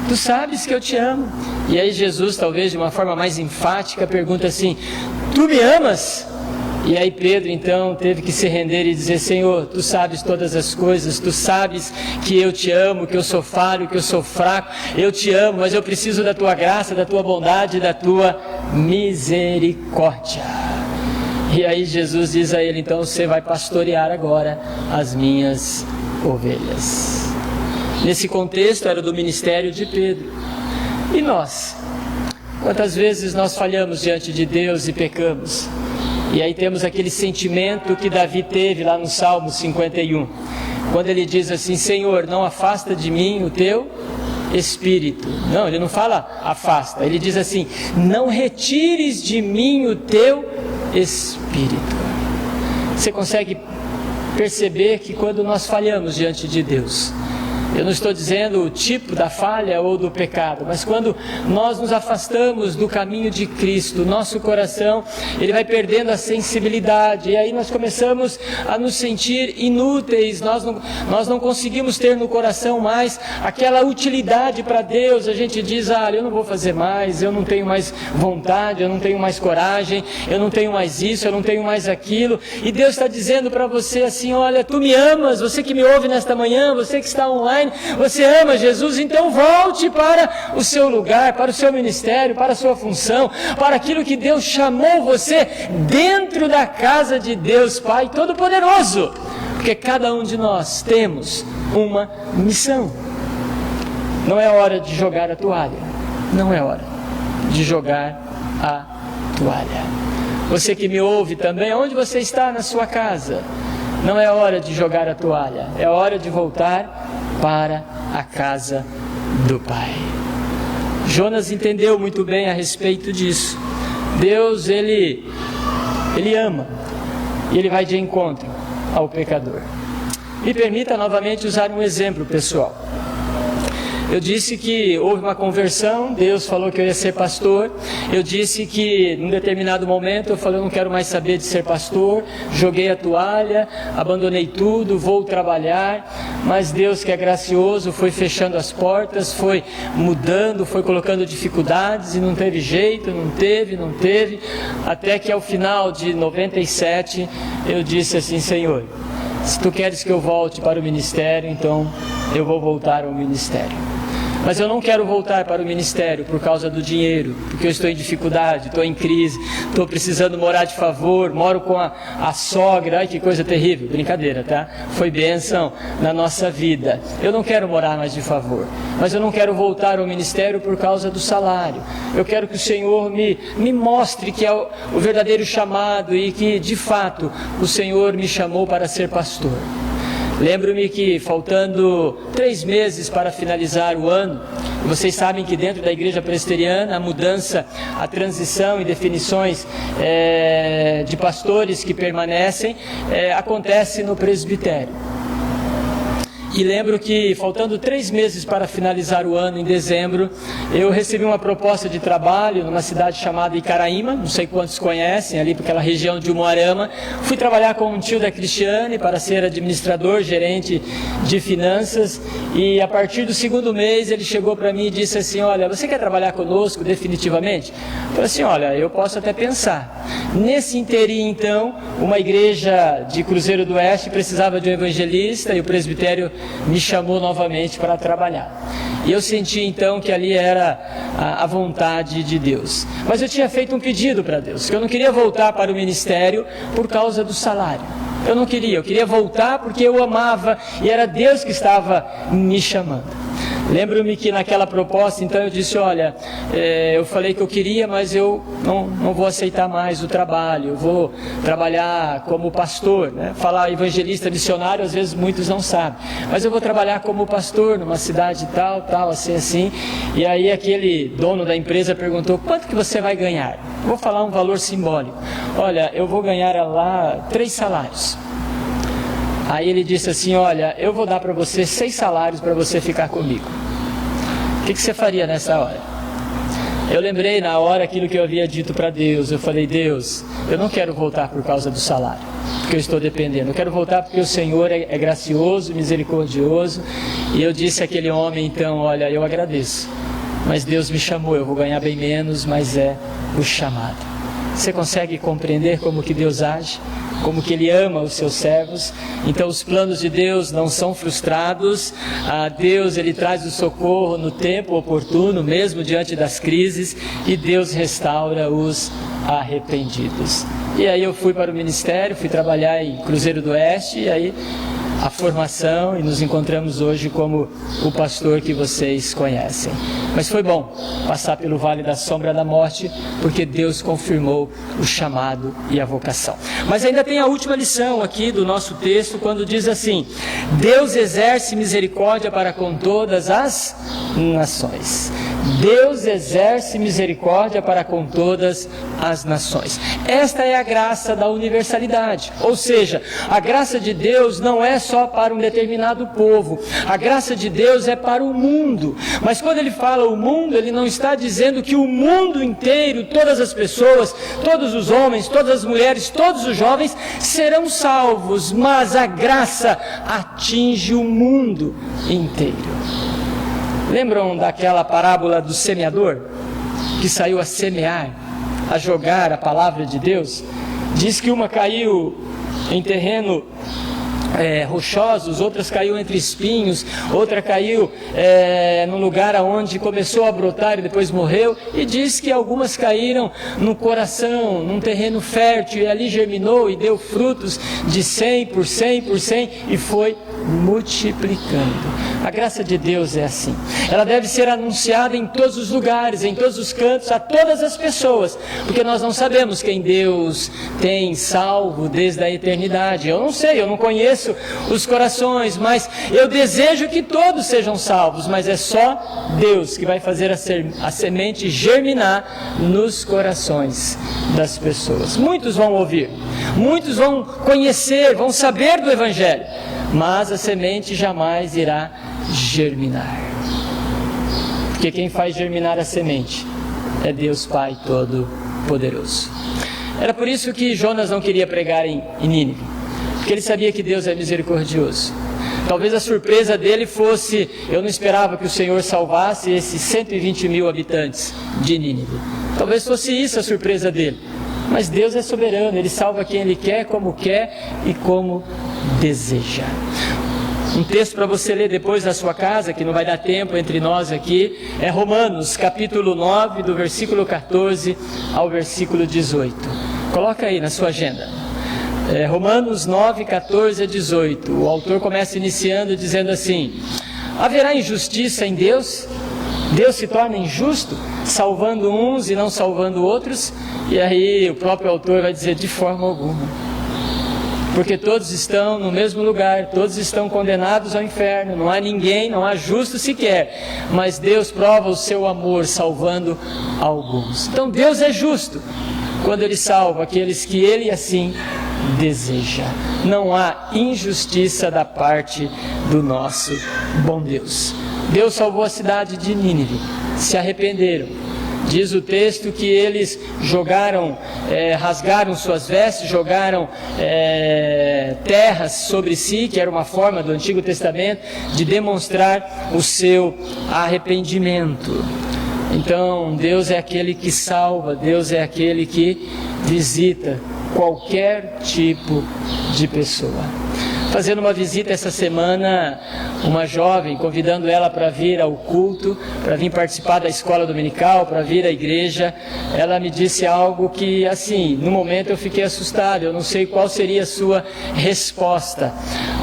tu sabes que eu te amo. E aí Jesus, talvez de uma forma mais enfática, pergunta assim: tu me amas? E aí Pedro então teve que se render e dizer: Senhor, tu sabes todas as coisas, tu sabes que eu te amo, que eu sou falho, que eu sou fraco, eu te amo, mas eu preciso da tua graça, da tua bondade, da tua misericórdia. E aí Jesus diz a ele: então você vai pastorear agora as minhas ovelhas. Nesse contexto era do ministério de Pedro. E nós? Quantas vezes nós falhamos diante de Deus e pecamos? E aí temos aquele sentimento que Davi teve lá no Salmo 51, quando ele diz assim: Senhor, não afasta de mim o teu Espírito. Não, ele não fala afasta, ele diz assim: não retires de mim o teu Espírito. Você consegue perceber que quando nós falhamos diante de Deus, eu não estou dizendo o tipo da falha ou do pecado, mas quando nós nos afastamos do caminho de Cristo, nosso coração, ele vai perdendo a sensibilidade, e aí nós começamos a nos sentir inúteis, nós não conseguimos ter no coração mais aquela utilidade para Deus. A gente diz: eu não vou fazer mais, eu não tenho mais vontade, eu não tenho mais coragem, eu não tenho mais isso, eu não tenho mais aquilo. E Deus está dizendo para você assim: olha, tu me amas, você que me ouve nesta manhã, você que está online, você ama Jesus, então volte para o seu lugar, para o seu ministério, para a sua função, para aquilo que Deus chamou você dentro da casa de Deus Pai Todo-Poderoso, porque cada um de nós temos uma missão. Não é hora de jogar a toalha, não é hora de jogar a toalha. Você que me ouve também, onde você está na sua casa, não é hora de jogar a toalha, é hora de voltar para a casa do Pai. Jonas entendeu muito bem a respeito disso. Deus, ele ama, e ele vai de encontro ao pecador. Me permita novamente usar um exemplo pessoal. Eu disse que houve uma conversão, Deus falou que eu ia ser pastor. Eu disse que num determinado momento eu falei: eu não quero mais saber de ser pastor, joguei a toalha, abandonei tudo, vou trabalhar. Mas Deus, que é gracioso, foi fechando as portas, foi mudando, foi colocando dificuldades, e não teve jeito, não teve, até que ao final de 97 eu disse assim: Senhor, se tu queres que eu volte para o ministério, então eu vou voltar ao ministério. Mas eu não quero voltar para o ministério por causa do dinheiro, porque eu estou em dificuldade, estou em crise, estou precisando morar de favor, moro com a sogra. Ai, que coisa terrível, brincadeira, tá? Foi bênção na nossa vida. Eu não quero morar mais de favor, mas eu não quero voltar ao ministério por causa do salário. Eu quero que o Senhor me mostre que é o verdadeiro chamado, e que de fato o Senhor me chamou para ser pastor. Lembro-me que faltando 3 meses para finalizar o ano, vocês sabem que dentro da igreja presbiteriana a mudança, a transição e definições de pastores que permanecem acontece no presbitério. E lembro que, faltando 3 meses para finalizar o ano, em dezembro, eu recebi uma proposta de trabalho numa cidade chamada Icaraíma, não sei quantos conhecem, ali para aquela região de Umuarama. Fui trabalhar com um tio da Cristiane para ser administrador, gerente de finanças, e a partir do 2º mês ele chegou para mim e disse assim: olha, você quer trabalhar conosco definitivamente? Eu falei assim: olha, eu posso até pensar. Nesse interim, então, uma igreja de Cruzeiro do Oeste precisava de um evangelista e o presbitério me chamou novamente para trabalhar. E eu senti então que ali era a vontade de Deus. Mas eu tinha feito um pedido para Deus, que eu não queria voltar para o ministério por causa do salário. Eu queria voltar porque eu amava e era Deus que estava me chamando. Lembro-me que naquela proposta, então eu disse: olha, eu falei que eu queria, mas eu não vou aceitar mais o trabalho, eu vou trabalhar como pastor, né? Falar evangelista, missionário, às vezes muitos não sabem, mas eu vou trabalhar como pastor numa cidade tal, assim. E aí aquele dono da empresa perguntou: quanto que você vai ganhar? Vou falar um valor simbólico. Olha, eu vou ganhar lá 3 salários. Aí ele disse assim: olha, eu vou dar para você 6 salários para você ficar comigo. O que você faria nessa hora? Eu lembrei na hora aquilo que eu havia dito para Deus. Eu falei: Deus, eu não quero voltar por causa do salário, porque eu estou dependendo. Eu quero voltar porque o Senhor é gracioso, misericordioso. E eu disse àquele homem então: olha, eu agradeço, mas Deus me chamou, eu vou ganhar bem menos, mas é o chamado. Você consegue compreender como que Deus age? Como que Ele ama os seus servos? Então os planos de Deus não são frustrados. Deus, Ele traz o socorro no tempo oportuno, mesmo diante das crises, e Deus restaura os arrependidos. E aí eu fui para o ministério, fui trabalhar em Cruzeiro do Oeste, e aí a formação, e nos encontramos hoje como o pastor que vocês conhecem. Mas foi bom passar pelo vale da sombra da morte, porque Deus confirmou o chamado e a vocação. Mas ainda tem a última lição aqui do nosso texto, quando diz assim: Deus exerce misericórdia para com todas as nações. Deus exerce misericórdia para com todas as nações. Esta é a graça da universalidade, ou seja, a graça de Deus não é só para um determinado povo, a graça de Deus é para o mundo. Mas quando Ele fala o mundo, Ele não está dizendo que o mundo inteiro, todas as pessoas, todos os homens, todas as mulheres, todos os jovens serão salvos, mas a graça atinge o mundo inteiro. Lembram daquela parábola do semeador, que saiu a semear, a jogar a palavra de Deus? Diz que uma caiu em terreno rochosos, outras caiu entre espinhos, outra caiu num lugar onde começou a brotar e depois morreu, e diz que algumas caíram no coração, num terreno fértil, e ali germinou e deu frutos de 100 por 100 por 100 e foi multiplicando. A graça de Deus é assim. Ela deve ser anunciada em todos os lugares, em todos os cantos, a todas as pessoas, porque nós não sabemos quem Deus tem salvo desde a eternidade. Eu não sei, eu não conheço os corações, mas eu desejo que todos sejam salvos, mas é só Deus que vai fazer a semente germinar nos corações das pessoas. Muitos vão ouvir, muitos vão conhecer, vão saber do Evangelho, mas a semente jamais irá germinar, porque quem faz germinar a semente é Deus Pai Todo-Poderoso. Era por isso que Jonas não queria pregar em Nínive, porque ele sabia que Deus é misericordioso. Talvez a surpresa dele fosse: eu não esperava que o Senhor salvasse esses 120 mil habitantes de Nínive. Talvez fosse isso a surpresa dele. Mas Deus é soberano, Ele salva quem Ele quer e como deseja. Um texto para você ler depois na sua casa, que não vai dar tempo entre nós aqui, é Romanos, capítulo 9, do versículo 14 ao versículo 18. Coloca aí na sua agenda. Romanos 9, 14 a 18. O autor começa iniciando dizendo assim: haverá injustiça em Deus? Deus se torna injusto, salvando uns e não salvando outros? E aí o próprio autor vai dizer: de forma alguma. porque todos estão no mesmo lugar, todos estão condenados ao inferno, não há ninguém, não há justo sequer, mas Deus prova o seu amor salvando alguns. Então Deus é justo quando Ele salva aqueles que Ele assim deseja. Não há injustiça da parte do nosso bom Deus. Deus salvou a cidade de Nínive, se arrependeram. Diz o texto que eles rasgaram suas vestes, jogaram terras sobre si, que era uma forma do Antigo Testamento de demonstrar o seu arrependimento. Então, Deus é aquele que salva, Deus é aquele que visita qualquer tipo de pessoa. Fazendo uma visita essa semana, uma jovem, convidando ela para vir ao culto, para vir participar da escola dominical, para vir à igreja, ela me disse algo que, assim, no momento eu fiquei assustado, eu não sei qual seria a sua resposta.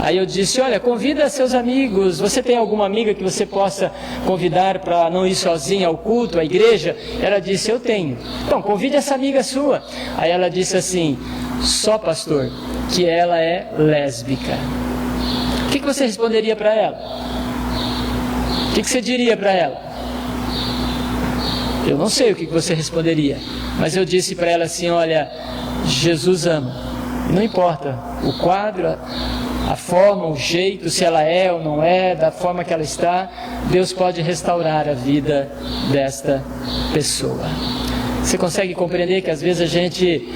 Aí eu disse, olha, convida seus amigos, você tem alguma amiga que você possa convidar para não ir sozinha ao culto, à igreja? Ela disse, eu tenho. Então, convide essa amiga sua. Aí ela disse assim, só pastor, que ela é lésbica. O que você responderia para ela? O que você diria para ela? Eu não sei o que você responderia, mas eu disse para ela assim, olha, Jesus ama. Não importa o quadro, a forma, o jeito, se ela é ou não é, da forma que ela está, Deus pode restaurar a vida desta pessoa. Você consegue compreender que às vezes a gente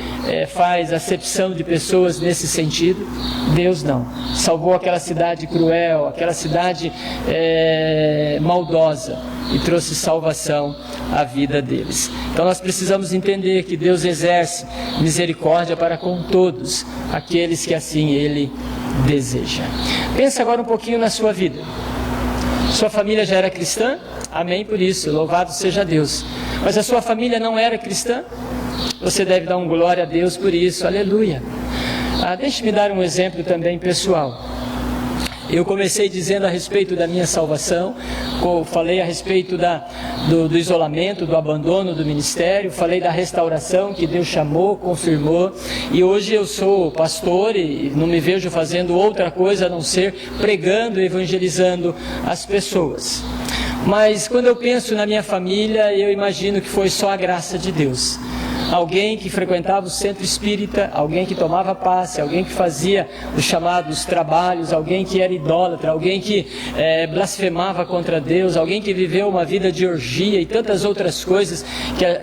faz acepção de pessoas nesse sentido? Deus não. Salvou aquela cidade cruel, aquela cidade maldosa e trouxe salvação à vida deles. Então nós precisamos entender que Deus exerce misericórdia para com todos aqueles que assim Ele deseja. Pensa agora um pouquinho na sua vida. Sua família já era cristã? Amém por isso, louvado seja Deus. Mas a sua família não era cristã? Você deve dar um glória a Deus por isso, aleluia. Deixe-me dar um exemplo também pessoal. Eu comecei dizendo a respeito da minha salvação, falei a respeito do isolamento, do abandono do ministério, falei da restauração que Deus chamou, confirmou, e hoje eu sou pastor e não me vejo fazendo outra coisa a não ser pregando e evangelizando as pessoas. Mas quando eu penso na minha família, eu imagino que foi só a graça de Deus. Alguém que frequentava o centro espírita, alguém que tomava passe, alguém que fazia os chamados trabalhos, alguém que era idólatra, alguém que blasfemava contra Deus, alguém que viveu uma vida de orgia e tantas outras coisas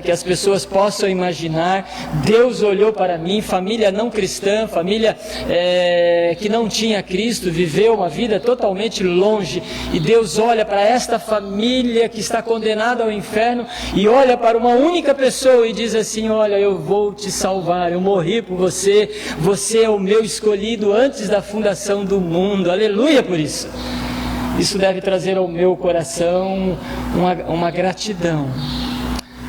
que as pessoas possam imaginar. Deus olhou para mim, família não cristã, família que não tinha Cristo, viveu uma vida totalmente longe, e Deus olha para esta família que está condenada ao inferno e olha para uma única pessoa e diz assim, olha, eu vou te salvar, eu morri por você, você é o meu escolhido antes da fundação do mundo, aleluia por isso. Isso deve trazer ao meu coração uma gratidão.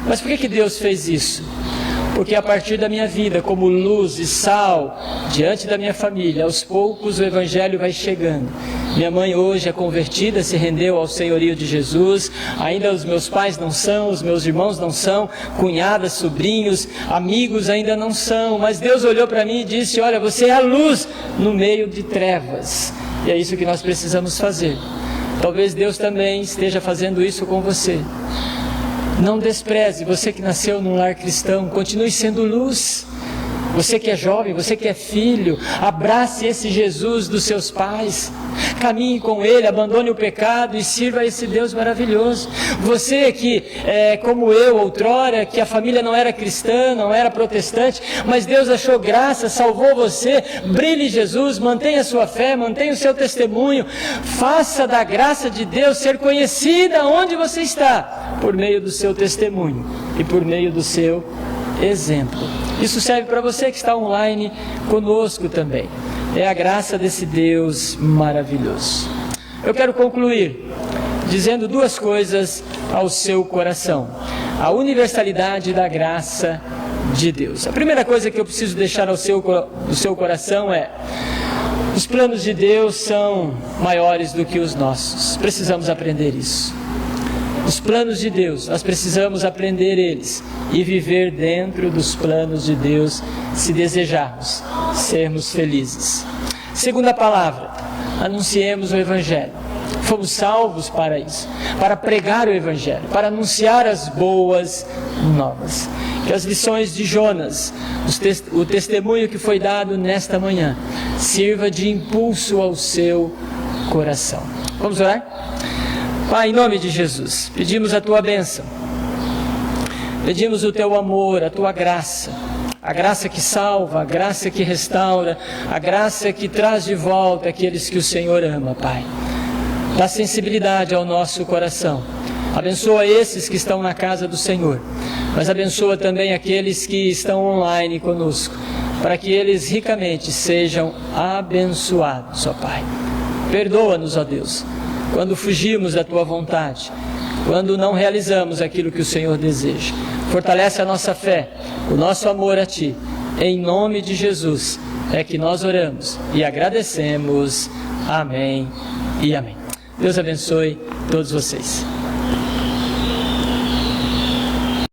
Mas por que Deus fez isso? Porque a partir da minha vida, como luz e sal, diante da minha família, aos poucos o Evangelho vai chegando. Minha mãe hoje é convertida, se rendeu ao senhorio de Jesus, ainda os meus pais não são, os meus irmãos não são, cunhadas, sobrinhos, amigos ainda não são, mas Deus olhou para mim e disse, olha, você é a luz no meio de trevas, e é isso que nós precisamos fazer. Talvez Deus também esteja fazendo isso com você. Não despreze, você que nasceu num lar cristão, continue sendo luz. Você que é jovem, você que é filho, abrace esse Jesus dos seus pais, caminhe com Ele, abandone o pecado e sirva a esse Deus maravilhoso. Você que, como eu outrora, que a família não era cristã, não era protestante, mas Deus achou graça, salvou você, brilhe Jesus, mantenha a sua fé, mantenha o seu testemunho, faça da graça de Deus ser conhecida onde você está, por meio do seu testemunho e por meio do seu exemplo. Isso serve para você que está online conosco também. É a graça desse Deus maravilhoso. Eu quero concluir dizendo duas coisas ao seu coração. A universalidade da graça de Deus. A primeira coisa que eu preciso deixar ao seu coração é: os planos de Deus são maiores do que os nossos. Precisamos aprender isso. Os planos de Deus, nós precisamos aprender eles e viver dentro dos planos de Deus, se desejarmos sermos felizes. Segunda palavra, anunciemos o Evangelho. Fomos salvos para isso, para pregar o Evangelho, para anunciar as boas novas. Que as lições de Jonas, o testemunho que foi dado nesta manhã, sirva de impulso ao seu coração. Vamos orar? Pai, em nome de Jesus, pedimos a Tua bênção, pedimos o Teu amor, a Tua graça, a graça que salva, a graça que restaura, a graça que traz de volta aqueles que o Senhor ama, Pai. Dá sensibilidade ao nosso coração. Abençoa esses que estão na casa do Senhor, mas abençoa também aqueles que estão online conosco, para que eles ricamente sejam abençoados, ó Pai. Perdoa-nos, ó Deus, quando fugimos da Tua vontade, quando não realizamos aquilo que o Senhor deseja. Fortalece a nossa fé, o nosso amor a Ti. Em nome de Jesus é que nós oramos e agradecemos. Amém e amém. Deus abençoe todos vocês.